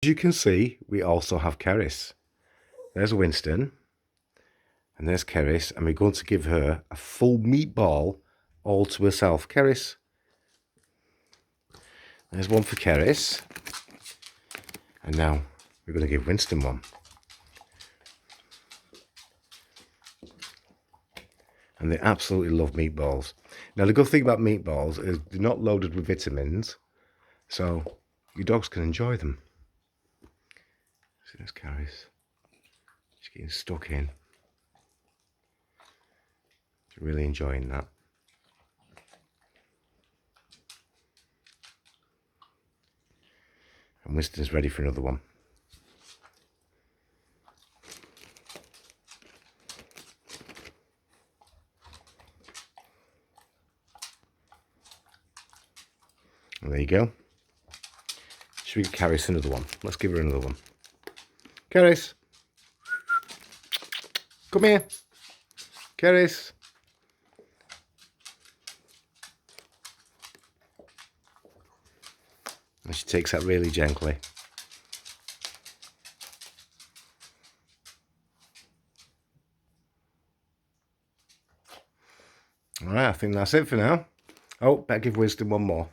As you can see, we also have Cerys. There's Winston, and there's Cerys, and we're going to give her a full meatball all to herself. Cerys. There's one for Cerys. And now we're going to give Winston one. And they absolutely love meatballs. Now, the good thing about meatballs is they're not loaded with vitamins, so your dogs can enjoy them. See, there's Cerys. She's getting stuck in. She's really enjoying that. And Winston's ready for another one. And there you go. Should we give Cerys another one? Let's give her another one. Cerys. Come here. Cerys. And she takes that really gently. Alright, I think that's it for now. Oh, better give Winston one more.